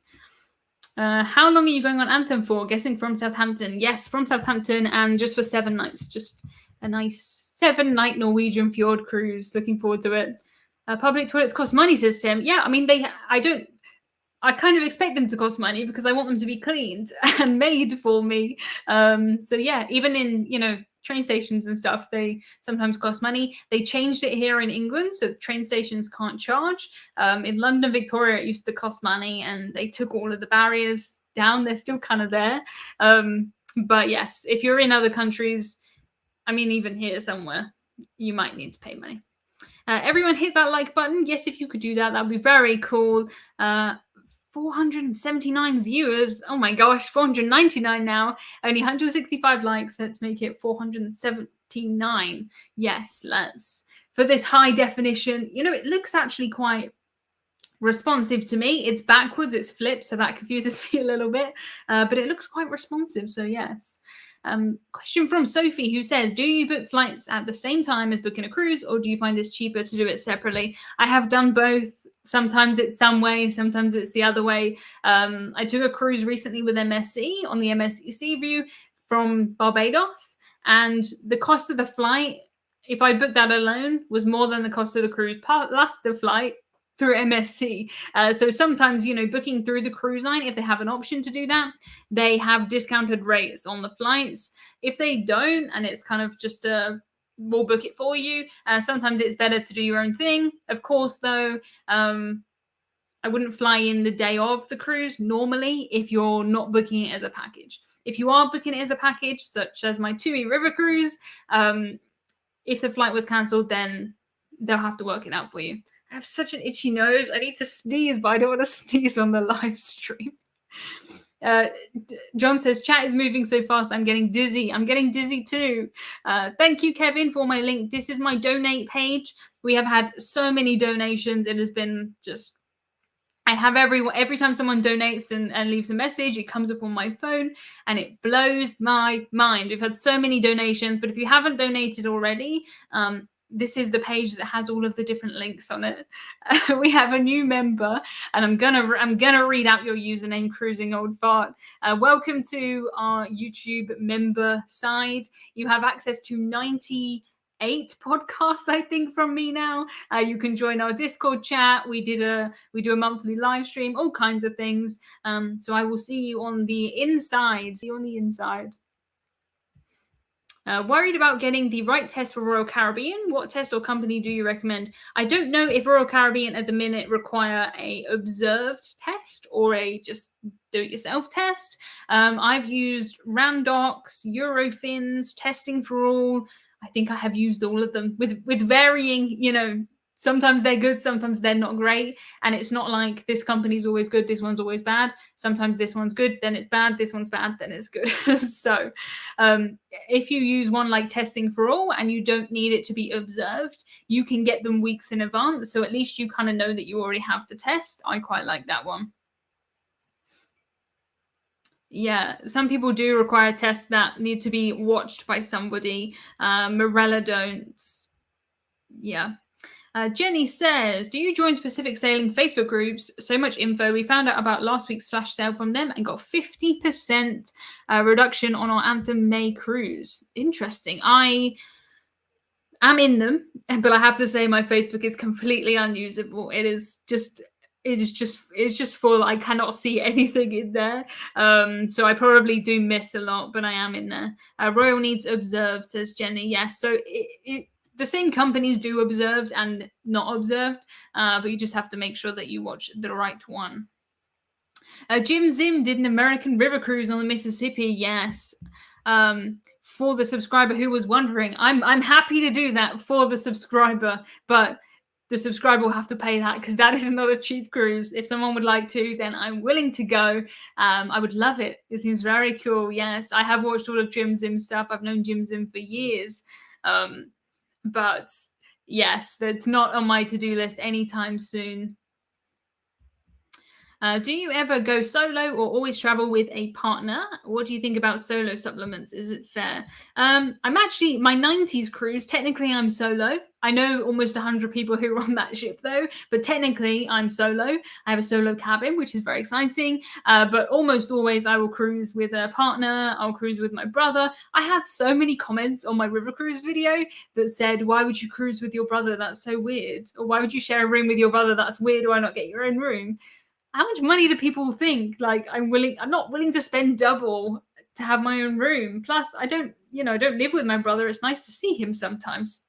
[SPEAKER 1] How long are you going on Anthem for? Guessing from Southampton. Yes, from Southampton, and just for 7 nights. Just a nice 7-night Norwegian fjord cruise. Looking forward to it. Public toilets cost money, says Tim. Yeah, I mean, I kind of expect them to cost money because I want them to be cleaned and made for me. So yeah, even in, train stations and stuff, they sometimes cost money. They changed it here in England, so train stations can't charge. In London, Victoria, it used to cost money, and they took all of the barriers down. They're still kind of there. But yes, if you're in other countries, I mean, even here somewhere, you might need to pay money. Everyone hit that like button. Yes, if you could do that, that would be very cool. 479 viewers. Oh my gosh, 499 now. Only 165 likes. Let's make it 479. Yes, let's. For this high definition, it looks actually quite responsive to me. It's backwards, it's flipped, so that confuses me a little bit. But it looks quite responsive, so yes. Question from Sophie, who says, do you book flights at the same time as booking a cruise, or do you find it's cheaper to do it separately? I have done both. Sometimes it's some way, sometimes it's the other way. I took a cruise recently with MSC on the MSC Seaview from Barbados, and the cost of the flight, if I booked that alone, was more than the cost of the cruise plus the flight through MSC. So sometimes, booking through the cruise line, if they have an option to do that, they have discounted rates on the flights. If they don't, and it's kind of just we'll book it for you. Sometimes it's better to do your own thing. Of course, though, I wouldn't fly in the day of the cruise normally if you're not booking it as a package. If you are booking it as a package, such as my Tui River cruise, if the flight was cancelled, then they'll have to work it out for you. I have such an itchy nose. I need to sneeze, but I don't want to sneeze on the live stream. John says, chat is moving so fast, I'm getting dizzy. I'm getting dizzy too. Thank you, Kevin, for my link. This is my donate page. We have had so many donations. It has been just, I have every time someone donates and leaves a message, it comes up on my phone and it blows my mind. We've had so many donations, but if you haven't donated already, this is the page that has all of the different links on it. We have a new member, and I'm gonna read out your username, Cruising Old Fart. Welcome to our YouTube member side. You have access to 98 podcasts, I think, from me now. You can join our Discord chat. We do a monthly live stream, all kinds of things. So I will see you on the inside. See you on the inside. Worried about getting the right test for Royal Caribbean? What test or company do you recommend? I don't know if Royal Caribbean at the minute require a observed test or a just do-it-yourself test. I've used Randox, Eurofins, Testing for All. I think I have used all of them with varying, sometimes they're good, sometimes they're not great. And it's not like this company's always good, this one's always bad. Sometimes this one's good, then it's bad. This one's bad, then it's good. So if you use one like Testing for All and you don't need it to be observed, you can get them weeks in advance. So at least you kind of know that you already have the test. I quite like that one. Yeah, some people do require tests that need to be watched by somebody. Morella don't. Yeah. Jenny says, do you join specific sailing Facebook groups? So much info. We found out about last week's flash sale from them and got 50% reduction on our Anthem May cruise. Interesting. I I'm in them, but I have to say my Facebook is completely unusable. It's just full. I cannot see anything in there. So I probably do miss a lot, but I am in there. Royal needs observed, says Jenny. Yes, so the same companies do observed and not observed, but you just have to make sure that you watch the right one. Jim Zim did an American river cruise on the Mississippi. Yes. For the subscriber who was wondering, I'm happy to do that for the subscriber, but the subscriber will have to pay that because that is not a cheap cruise. If someone would like to, then I'm willing to go. I would love it. It seems very cool. Yes, I have watched all of Jim Zim stuff. I've known Jim Zim for years. But yes, that's not on my to-do list anytime soon. Do you ever go solo or always travel with a partner? What do you think about solo supplements? Is it fair? I'm actually, my 90s cruise, technically I'm solo. I know almost 100 people who are on that ship though, but technically I'm solo. I have a solo cabin, which is very exciting. But almost always I will cruise with a partner. I'll cruise with my brother. I had so many comments on my river cruise video that said, why would you cruise with your brother? That's so weird. Or why would you share a room with your brother? That's weird. Why not get your own room? How much money do people think like I'm not willing to spend double to have my own room? Plus I don't live with my brother. It's nice to see him sometimes.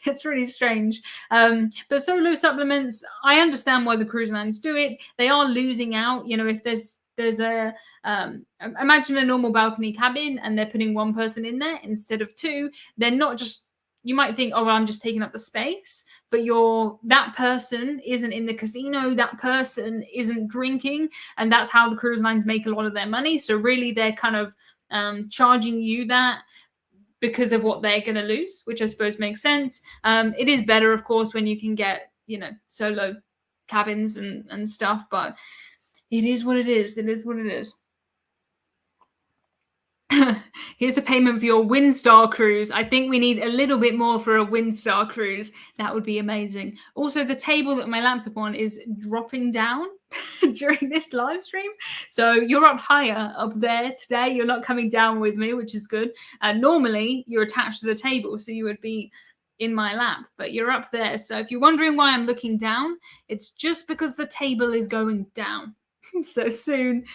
[SPEAKER 1] It's really strange. But solo supplements, I understand why the cruise lines do it. They are losing out. If there's a imagine a normal balcony cabin and they're putting one person in there instead of two. They're not just, you might think, oh, well, I'm just taking up the space, but that person isn't in the casino, that person isn't drinking, and that's how the cruise lines make a lot of their money. So really they're kind of charging you that because of what they're going to lose, which I suppose makes sense. It is better, of course, when you can get, solo cabins and stuff, but it is what it is. It is what it is. Here's a payment for your Windstar cruise. I think we need a little bit more for a Windstar cruise. That would be amazing. Also, the table that my laptop on is dropping down during this live stream. So you're up higher up there today. You're not coming down with me, which is good. Normally, you're attached to the table, so you would be in my lap, but you're up there. So if you're wondering why I'm looking down, it's just because the table is going down. So soon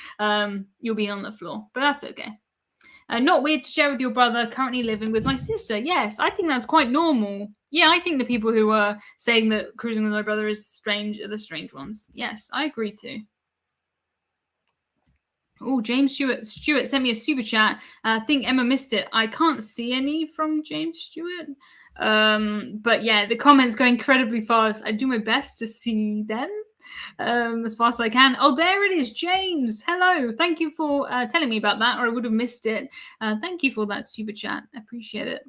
[SPEAKER 1] you'll be on the floor, but that's okay. Not weird to share with your brother, currently living with my sister. Yes, I think that's quite normal. Yeah, I think the people who are saying that cruising with my brother is strange are the strange ones. Yes, I agree too. Oh, James Stewart sent me a super chat. I think Emma missed it. I can't see any from James Stewart. But yeah, the comments go incredibly fast. I do my best to see them as fast as I can. Oh, there it is, James. Hello. Thank you for telling me about that, or I would have missed it. Thank you for that super chat. I appreciate it.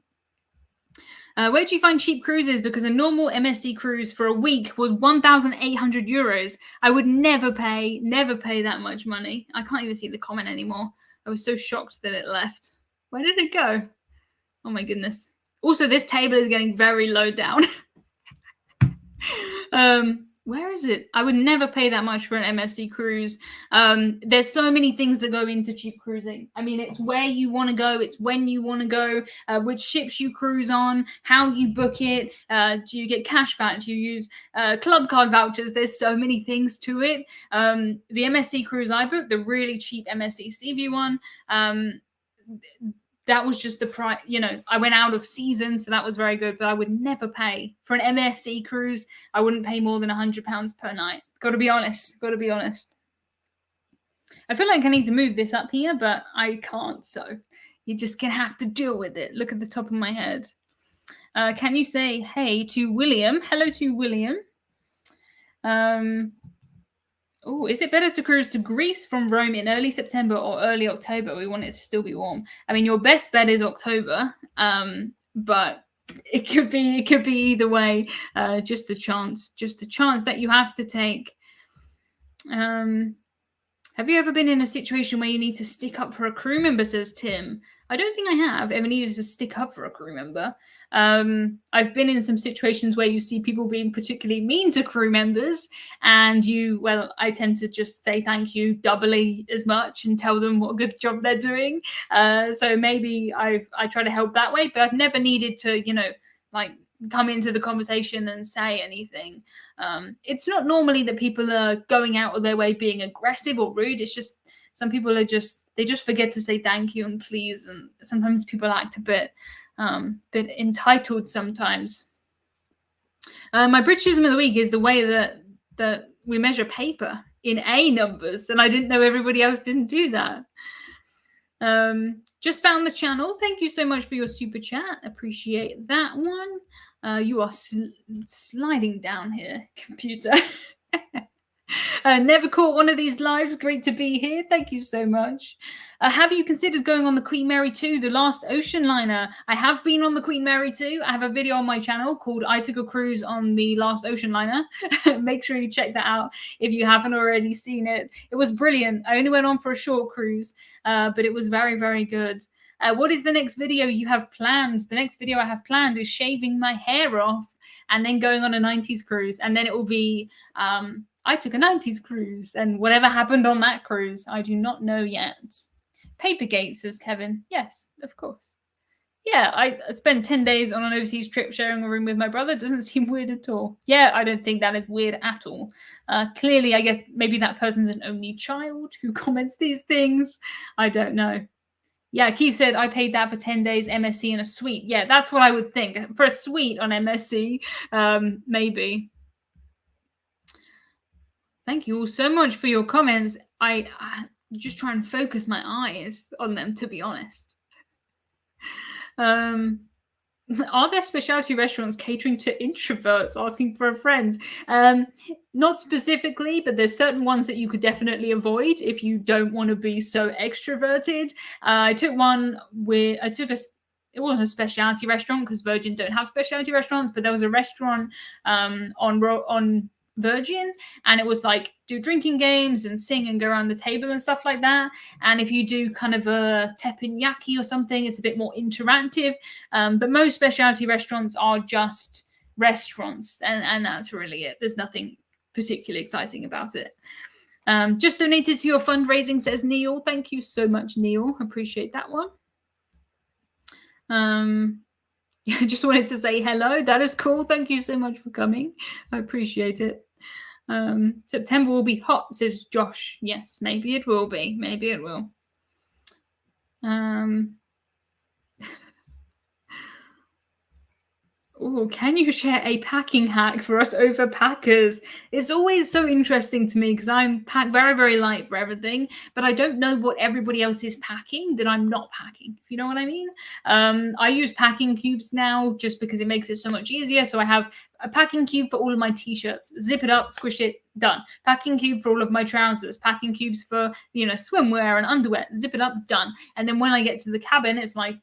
[SPEAKER 1] Where do you find cheap cruises? Because a normal MSC cruise for a week was 1,800 euros. I would never pay that much money. I can't even see the comment anymore. I was so shocked that it left. Where did it go? Oh my goodness. Also, this table is getting very low down. Where is it? I would never pay that much for an MSC cruise. There's so many things that go into cheap cruising. I mean, it's where you want to go. It's when you want to go, which ships you cruise on, how you book it. Do you get cash back? Do you use club card vouchers? There's so many things to it. The MSC cruise I booked, the really cheap MSC Seaview one, that was just the price. I went out of season, so that was very good, but I would never pay for an MSC cruise. I wouldn't pay more than £100 per night. Got to be honest. I feel like I need to move this up here, but I can't, so you're just going to have to deal with it. Look at the top of my head. Can you say hey to William? Hello to William. Oh, is it better to cruise to Greece from Rome in early September or early October? We want it to still be warm. I mean, your best bet is October, but it could be either way. Just a chance that you have to take. Have you ever been in a situation where you need to stick up for a crew member, says Tim? I don't think I have ever needed to stick up for a crew member. I've been in some situations where you see people being particularly mean to crew members, and I tend to just say thank you doubly as much and tell them what a good job they're doing. So maybe I try to help that way, but I've never needed to, like come into the conversation and say anything. It's not normally that people are going out of their way being aggressive or rude. It's just some people are they just forget to say thank you and please, and sometimes people act a bit entitled sometimes. My Britishism of the week is the way that we measure paper in A numbers, and I didn't know everybody else didn't do that. Just found the channel. Thank you so much for your super chat. Appreciate that one. You are sliding down here, computer. Never caught one of these lives. Great to be here. Thank you so much. Have you considered going on the Queen Mary 2, the last ocean liner? I have been on the Queen Mary 2. I have a video on my channel called I Took a Cruise on the Last Ocean Liner. Make sure you check that out if you haven't already seen it. It was brilliant. I only went on for a short cruise, but it was very, very good. What is the next video you have planned? The next video I have planned is shaving my hair off and then going on a 90s cruise. And then it will be... I took a 90s cruise, and whatever happened on that cruise, I do not know yet. Papergate, says Kevin. Yes, of course. Yeah, I spent 10 days on an overseas trip sharing a room with my brother. Doesn't seem weird at all. Yeah, I don't think that is weird at all. Clearly, I guess maybe that person's an only child who comments these things. I don't know. Yeah, Keith said, I paid that for 10 days MSC in a suite. Yeah, that's what I would think. For a suite on MSC, maybe. Thank you all so much for your comments. I just try and focus my eyes on them, to be honest. Are there specialty restaurants catering to introverts asking for a friend? Not specifically, but there's certain ones that you could definitely avoid if you don't want to be so extroverted. I took it wasn't a specialty restaurant because Virgin don't have specialty restaurants, but there was a restaurant on Virgin, and it was like do drinking games and sing and go around the table and stuff like that. And if you do kind of a teppanyaki or something, it's a bit more interactive. But most specialty restaurants are just restaurants, and that's really it. There's nothing particularly exciting about it. Just donated to your fundraising, says Neil. Thank you so much, Neil. Appreciate that one. I just wanted to say hello. That is cool. Thank you so much for coming. I appreciate it. September will be hot, says Josh. Yes, maybe it will be. Maybe it will. Oh, can you share a packing hack for us overpackers? It's always so interesting to me because I'm packed very, very light for everything, but I don't know what everybody else is packing that I'm not packing, if you know what I mean. I use packing cubes now just because it makes it so much easier. So I have a packing cube for all of my t-shirts, zip it up, squish it, done. Packing cube for all of my trousers, packing cubes for, swimwear and underwear, zip it up, done. And then when I get to the cabin, it's like,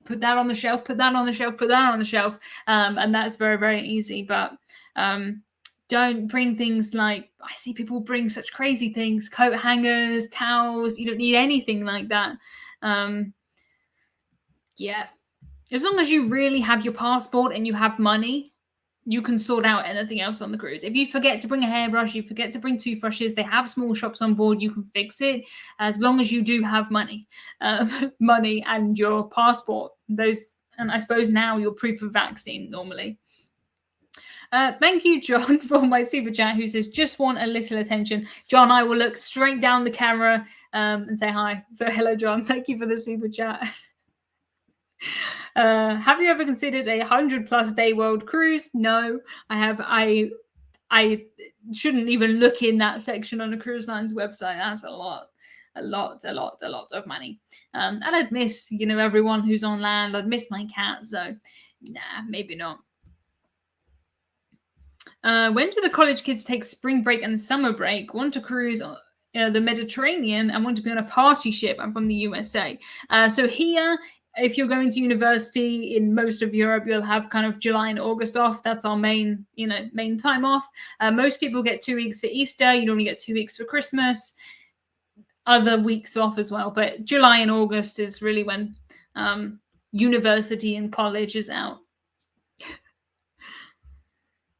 [SPEAKER 1] put that on the shelf, put that on the shelf, put that on the shelf. And that's very, very easy. But don't bring things like, I see people bring such crazy things, coat hangers, towels. You don't need anything like that. Yeah. As long as you really have your passport and you have money, you can sort out anything else on the cruise. If you forget to bring a hairbrush, you forget to bring toothbrushes, they have small shops on board, you can fix it as long as you do have money. Money and your passport. And I suppose now your proof of vaccine normally. Thank you, John, for my super chat, who says, just want a little attention. John, I will look straight down the camera and say hi. So hello, John. Thank you for the super chat. Have you ever considered a 100+ day world cruise? No, I have. I shouldn't even look in that section on a cruise line's website. That's a lot of money. And I'd miss, everyone who's on land. I'd miss my cat. So, nah, maybe not. When do the college kids take spring break and summer break? Want to cruise the Mediterranean and want to be on a party ship. I'm from the USA. So here, if you're going to university in most of Europe, you'll have kind of July and August off. That's our main time off. Most people get 2 weeks for Easter. You normally get 2 weeks for Christmas. Other weeks off as well. But July and August is really when university and college is out.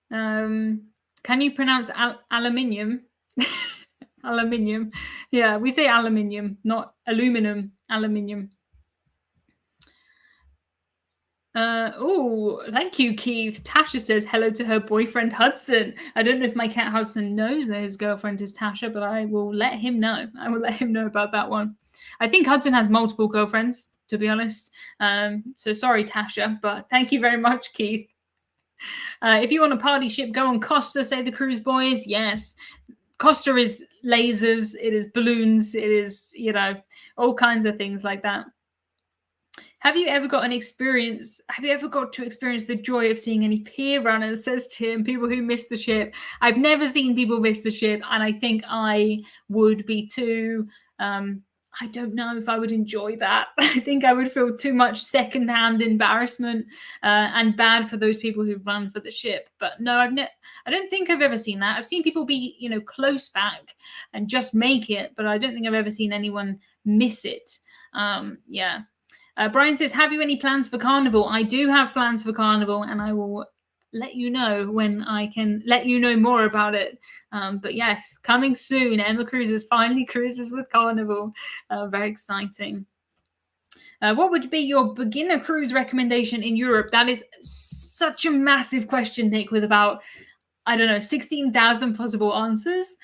[SPEAKER 1] Can you pronounce aluminium? Aluminium. Yeah, we say aluminium, not aluminum. Aluminium. Oh, thank you, Keith. Tasha says hello to her boyfriend Hudson. I don't know if my cat Hudson knows that his girlfriend is Tasha, but I will let him know. I will let him know about that one. I think Hudson has multiple girlfriends, to be honest. So sorry, Tasha, but thank you very much, Keith. If you want a party ship, go on Costa, say the cruise boys. Yes. Costa is lasers, it is balloons, it is, all kinds of things like that. Have you ever got to experience the joy of seeing any pier runners, says Tim, people who miss the ship? I've never seen people miss the ship, and I think I would be too I don't know if I would enjoy that. I think I would feel too much secondhand embarrassment and bad for those people who run for the ship. But no, I don't think I've ever seen that. I've seen people be, close back and just make it, but I don't think I've ever seen anyone miss it. Yeah. Brian says, have you any plans for Carnival? I do have plans for Carnival, and I will let you know when I can let you know more about it. But yes, coming soon. Emma Cruises finally cruises with Carnival. Very exciting. What would be your beginner cruise recommendation in Europe? That is such a massive question, Nick, with about, 16,000 possible answers.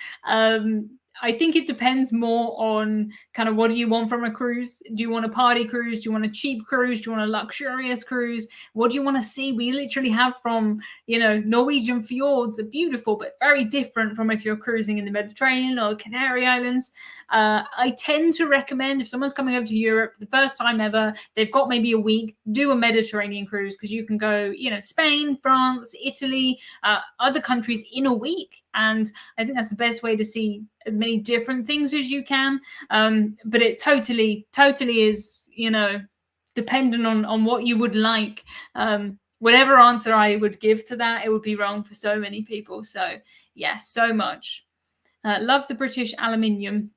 [SPEAKER 1] I think it depends more on kind of what do you want from a cruise? Do you want a party cruise? Do you want a cheap cruise? Do you want a luxurious cruise? What do you want to see? We literally have from, Norwegian fjords are beautiful, but very different from if you're cruising in the Mediterranean or the Canary Islands. I tend to recommend if someone's coming over to Europe for the first time ever, they've got maybe a week, do a Mediterranean cruise because you can go, Spain, France, Italy, other countries in a week. And I think that's the best way to see as many different things as you can. But it totally is, dependent on what you would like. Whatever answer I would give to that, it would be wrong for so many people. So yes, so much. Love the British aluminium.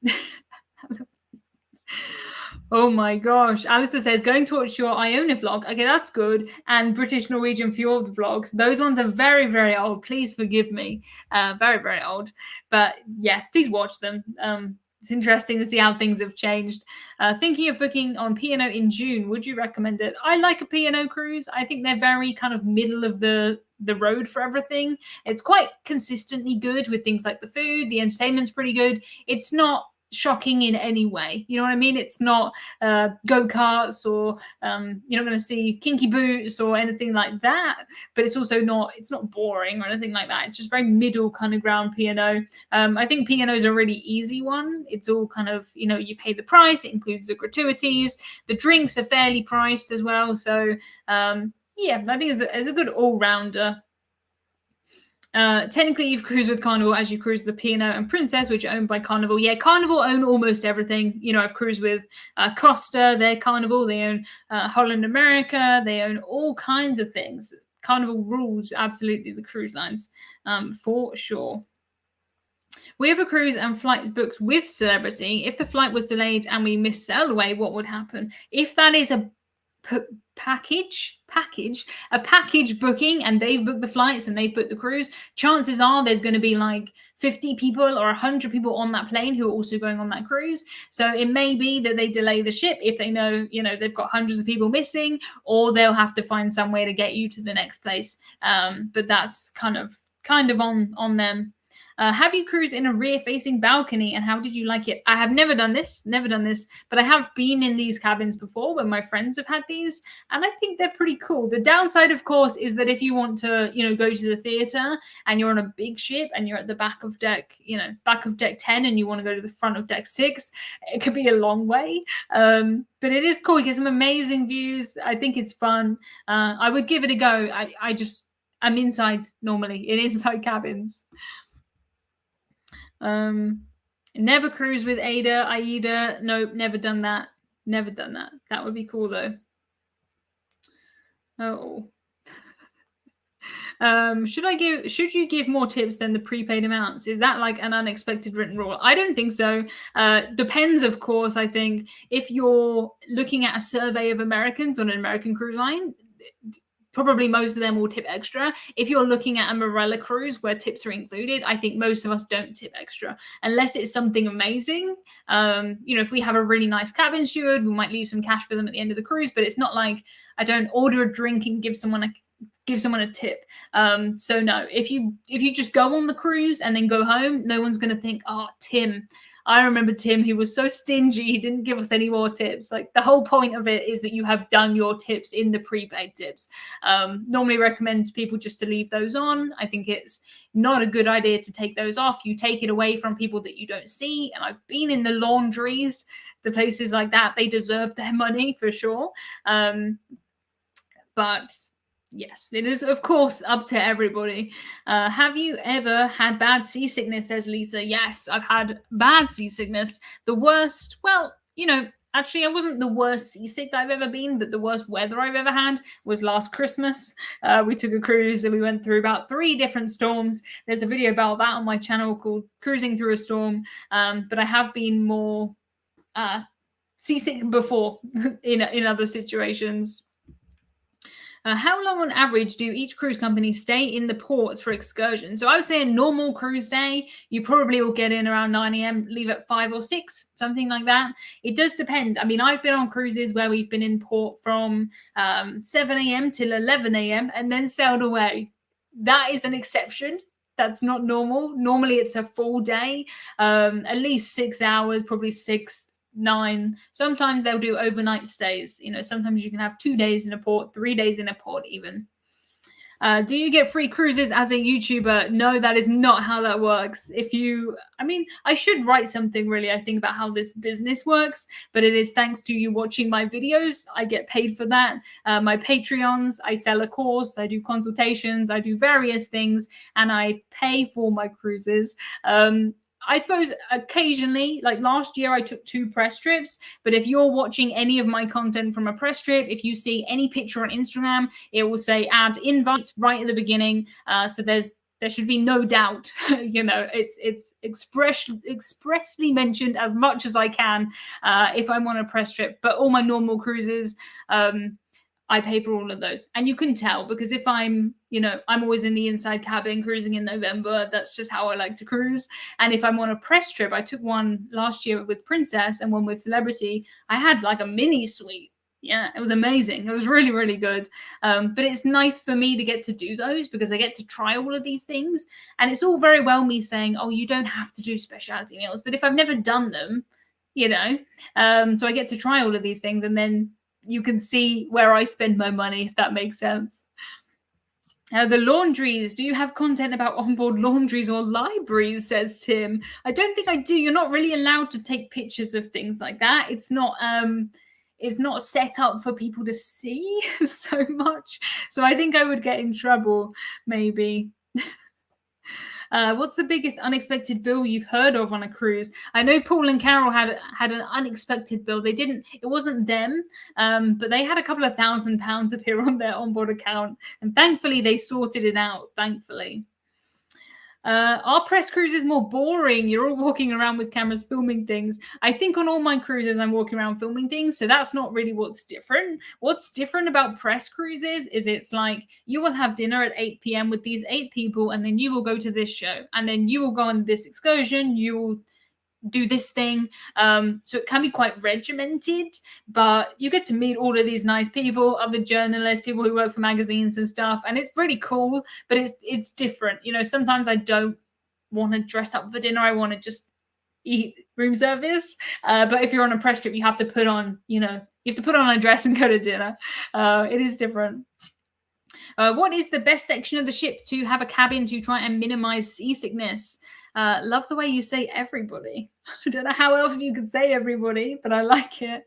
[SPEAKER 1] Oh my gosh. Alistair says, going to watch your Iona vlog. Okay, that's good. And British Norwegian fjord vlogs. Those ones are very, very old. Please forgive me. Very, very old. But yes, please watch them. It's interesting to see how things have changed. Thinking of booking on P&O in June, would you recommend it? I like a P&O cruise. I think they're very kind of middle of the road for everything. It's quite consistently good with things like the food. The entertainment's pretty good. It's not shocking in any way, you know what I mean? It's not go-karts or you're not going to see kinky boots or anything like that, but it's also not boring or anything like that. It's just very middle kind of ground P&O. I think P&O is a really easy one. It's all kind of, you pay the price, it includes the gratuities, the drinks are fairly priced as well. So yeah, I think it's a good all-rounder. Technically, you've cruised with Carnival as you cruise the P&O and Princess, which are owned by Carnival. Yeah, Carnival own almost everything. I've cruised with Costa, they're Carnival. They own Holland America. They own all kinds of things. Carnival rules absolutely the cruise lines, for sure. We have a cruise and flight booked with Celebrity. If the flight was delayed and we missed sail away, what would happen? If that is a package booking and they've booked the flights and they've booked the cruise, chances are there's going to be like 50 people or 100 people on that plane who are also going on that cruise. So it may be that they delay the ship if they know, they've got hundreds of people missing, or they'll have to find some way to get you to the next place. But that's kind of on them. Have you cruised in a rear-facing balcony, and how did you like it? I have never done this, but I have been in these cabins before when my friends have had these, and I think they're pretty cool. The downside, of course, is that if you want to, go to the theater and you're on a big ship and you're at the back of deck 10 and you want to go to the front of deck 6, it could be a long way. But it is cool. You get some amazing views. I think it's fun. I would give it a go. I'm inside normally in inside cabins. Never cruise with Aida. Nope, never done that. That would be cool though. Oh. Should you give more tips than the prepaid amounts? Is that like an unexpected written rule? I don't think so. Depends, of course. I think if you're looking at a survey of Americans on an American cruise line, probably most of them will tip extra. If you're looking at a Marella cruise where tips are included, I think most of us don't tip extra unless it's something amazing. If we have a really nice cabin steward, we might leave some cash for them at the end of the cruise, but it's not like I don't order a drink and give someone a tip. So no, if you just go on the cruise and then go home, no one's going to think, oh, Tim. I remember Tim, he was so stingy, he didn't give us any more tips. Like, the whole point of it is that you have done your tips in the prepaid tips. Normally recommend people just to leave those on. I think it's not a good idea to take those off. You take it away from people that you don't see. And I've been in the laundries, the places like that. They deserve their money for sure. But yes, it is, of course, up to everybody. Have you ever had bad seasickness, says Lisa? Yes, I've had bad seasickness. The worst, well, actually, I wasn't the worst seasick that I've ever been, but the worst weather I've ever had was last Christmas. We took a cruise and we went through about 3 different storms. There's a video about that on my channel called Cruising Through a Storm. But I have been more seasick before in other situations. How long on average do each cruise company stay in the ports for excursions? So I would say a normal cruise day, you probably will get in around 9 a.m., leave at 5 or 6, something like that. It does depend. I mean, I've been on cruises where we've been in port from 7 a.m. till 11 a.m. and then sailed away. That is an exception. That's not normal. Normally it's a full day, at least 6 hours, probably 6, 9. Sometimes they'll do overnight stays. Sometimes you can have 2 days in a port, 3 days in a port even. Do you get free cruises as a YouTuber? No, that is not how that works. I should write something really, I think, about how this business works, but it is thanks to you watching my videos. I get paid for that. My Patreons, I sell a course, I do consultations, I do various things, and I pay for my cruises. I suppose occasionally, like last year, I took 2 press trips. But if you're watching any of my content from a press trip, if you see any picture on Instagram, it will say add invite right at the beginning. So there should be no doubt. It's expressly mentioned as much as I can if I'm on a press trip. But all my normal cruises, I pay for all of those. And you can tell because if I'm always in the inside cabin cruising in November. That's just how I like to cruise. And if I'm on a press trip, I took one last year with Princess and one with Celebrity. I had like a mini suite. Yeah, it was amazing. It was really, really good. But it's nice for me to get to do those because I get to try all of these things. And it's all very well me saying, oh, you don't have to do specialty meals. But if I've never done them, so I get to try all of these things and then you can see where I spend my money, if that makes sense. The laundries. Do you have content about onboard laundries or libraries, says Tim. I don't think I do. You're not really allowed to take pictures of things like that. It's not set up for people to see so much. So I think I would get in trouble, maybe. What's the biggest unexpected bill you've heard of on a cruise? I know Paul and Carol had an unexpected bill. It wasn't them, but they had a couple of £1,000 appear on their onboard account. And thankfully they sorted it out, thankfully. Our press cruise is more boring. You're all walking around with cameras filming things. I think on all my cruises, I'm walking around filming things. So that's not really what's different. What's different about press cruises is it's like you will have dinner at 8 p.m. with these 8 people, and then you will go to this show, and then you will go on this excursion. You will do this thing. So it can be quite regimented, but you get to meet all of these nice people, other journalists, people who work for magazines and stuff, and it's really cool, but it's different. Sometimes I don't want to dress up for dinner. I want to just eat room service. But if you're on a press trip, you have to put on, a dress and go to dinner. It is different. What is the best section of the ship to have a cabin to try and minimize seasickness? Love the way you say everybody. I don't know how else you could say everybody, but I like it.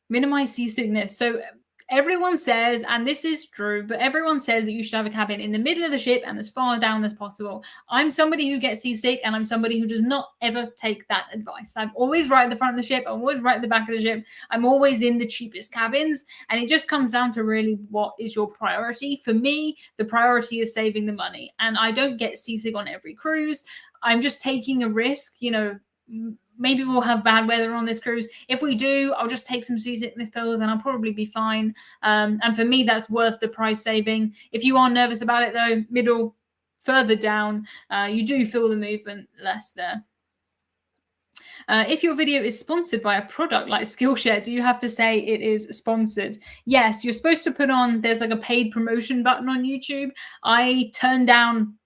[SPEAKER 1] Minimize seasickness. So everyone says, and this is true, but everyone says that you should have a cabin in the middle of the ship and as far down as possible. I'm somebody who gets seasick, and I'm somebody who does not ever take that advice. I'm always right at the front of the ship. I'm always right at the back of the ship. I'm always in the cheapest cabins, and it just comes down to really what is your priority. For me, the priority is saving the money, and I don't get seasick on every cruise. I'm just taking a risk, Maybe we'll have bad weather on this cruise. If we do, I'll just take some seasickness pills and I'll probably be fine. And for me, that's worth the price saving. If you are nervous about it, though, further down, you do feel the movement less there. If your video is sponsored by a product like Skillshare, do you have to say it is sponsored? Yes, you're supposed to put on, there's like a paid promotion button on YouTube. I turn down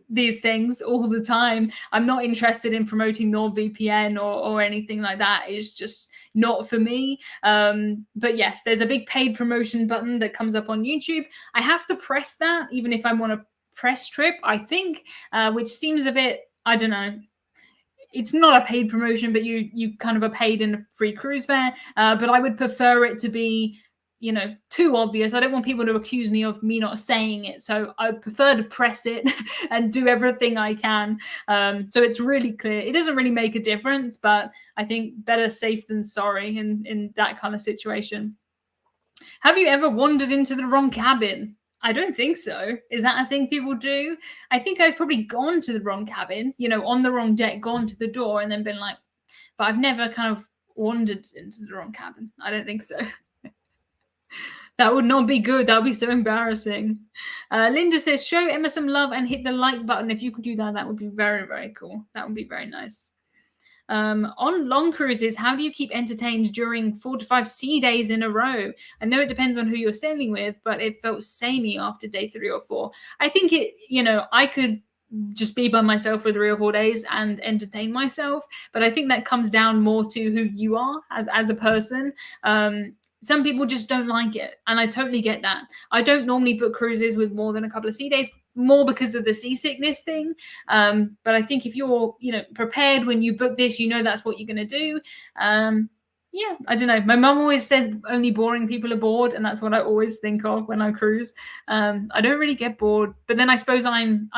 [SPEAKER 1] these things all the time. I'm not interested in promoting NordVPN or anything like that. It's just not for me. But yes, there's a big paid promotion button that comes up on YouTube. I have to press that even if I'm on a press trip, I think, which seems a bit, I don't know. It's not a paid promotion, but you kind of are paid in a free cruise fare. But I would prefer it to be, too obvious. I don't want people to accuse me of me not saying it. So I prefer to press it and do everything I can. So it's really clear. It doesn't really make a difference, but I think better safe than sorry in that kind of situation. Have you ever wandered into the wrong cabin? I don't think so. Is that a thing people do? I think I've probably gone to the wrong cabin, on the wrong deck, gone to the door and then been like, but I've never kind of wandered into the wrong cabin. I don't think so. That would not be good. That would be so embarrassing. Linda says, show Emma some love and hit the like button. If you could do that, that would be very, very cool. That would be very nice. On long cruises, how do you keep entertained during 4 to 5 sea days in a row? I know it depends on who you're sailing with, but it felt samey after day 3 or 4. I think I could just be by myself for 3 or 4 days and entertain myself, but I think that comes down more to who you are as a person. Some people just don't like it, and I totally get that. I don't normally book cruises with more than a couple of sea days, more because of the seasickness thing. But I think if you're, prepared when you book this, that's what you're going to do. Yeah, I don't know. My mum always says only boring people are bored, and that's what I always think of when I cruise. I don't really get bored, but then I suppose I'm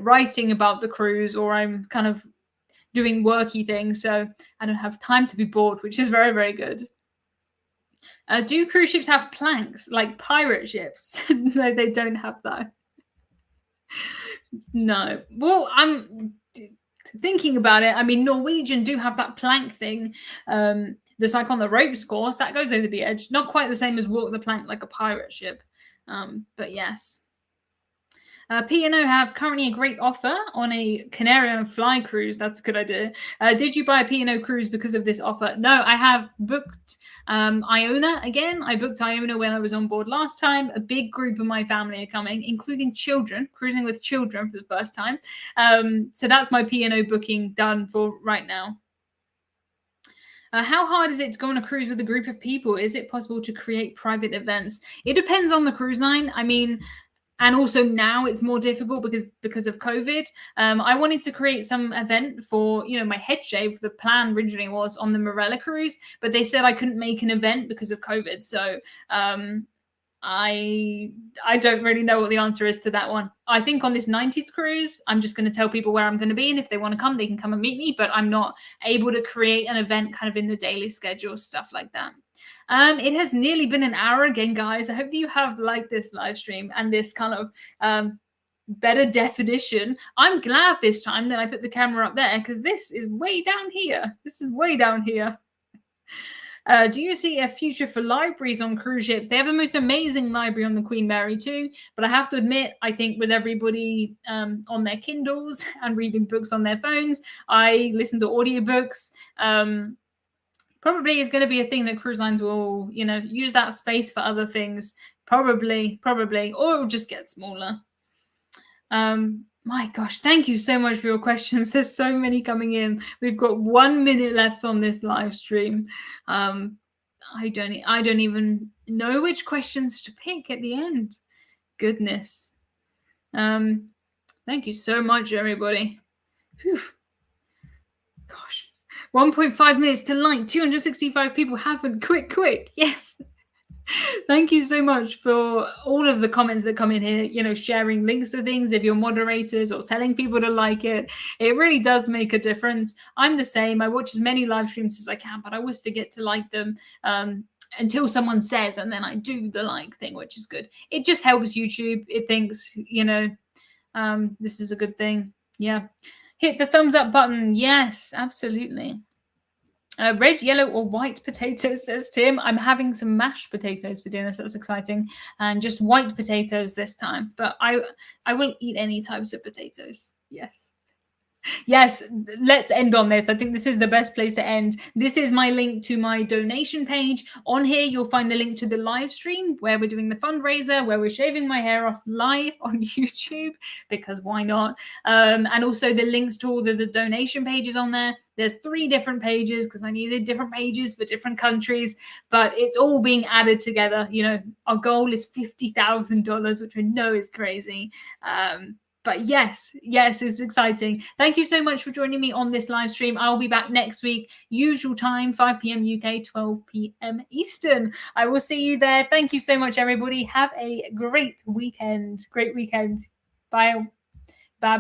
[SPEAKER 1] writing about the cruise, or I'm kind of doing worky things, so I don't have time to be bored, which is very, very good. Do cruise ships have planks like pirate ships? No, they don't have that. No. Well, I'm thinking about it. I mean, Norwegian do have that plank thing. That's like on the ropes course that goes over the edge. Not quite the same as walk the plank like a pirate ship. But yes. P&O have currently a great offer on a Canary and Fly cruise. That's a good idea. Did you buy a P&O cruise because of this offer? No, I have booked Iona again. I booked Iona when I was on board last time. A big group of my family are coming, including children, cruising with children for the first time. So that's my P&O booking done for right now. How hard is it to go on a cruise with a group of people? Is it possible to create private events? It depends on the cruise line. I mean, and also now it's more difficult because of COVID. I wanted to create some event for, my head shave. The plan originally was on the Morella cruise, but they said I couldn't make an event because of COVID. So I don't really know what the answer is to that one. I think on this 90s cruise, I'm just going to tell people where I'm going to be, and if they want to come, they can come and meet me, but I'm not able to create an event kind of in the daily schedule, stuff like that. It has nearly been an hour again, guys. I hope that you have liked this live stream and this kind of better definition. I'm glad this time that I put the camera up there, because this is way down here. This is way down here. Do you see a future for libraries on cruise ships? They have the most amazing library on the Queen Mary too, but I have to admit, I think with everybody on their Kindles and reading books on their phones, I listen to audiobooks. Probably is going to be a thing that cruise lines will, use that space for other things. Probably, or it will just get smaller. My gosh, thank you so much for your questions. There's so many coming in. We've got 1 minute left on this live stream. I don't even know which questions to pick at the end. Goodness. Thank you so much, everybody. Whew. Gosh. 1.5 minutes to like. 265 people haven't. Quick. Yes. Thank you so much for all of the comments that come in here, sharing links to things if you're moderators or telling people to like it. It really does make a difference. I'm the same. I watch as many live streams as I can, but I always forget to like them until someone says, and then I do the like thing, which is good. It just helps YouTube. It thinks, this is a good thing. Yeah. Hit the thumbs up button. Yes, absolutely. Red, yellow, or white potatoes, says Tim. I'm having some mashed potatoes for dinner, so that's exciting. And just white potatoes this time. But I will eat any types of potatoes. Yes. Yes, let's end on this. I think this is the best place to end. This is my link to my donation page. On here, you'll find the link to the live stream where we're doing the fundraiser, where we're shaving my hair off live on YouTube, because why not? And also the links to all the donation pages on there. There's 3 different pages because I needed different pages for different countries, but it's all being added together. You know, our goal is $50,000, which I know is crazy. But yes, it's exciting. Thank you so much for joining me on this live stream. I'll be back next week, usual time, 5 p.m. UK, 12 p.m. Eastern. I will see you there. Thank you so much, everybody. Have a great weekend. Great weekend. Bye.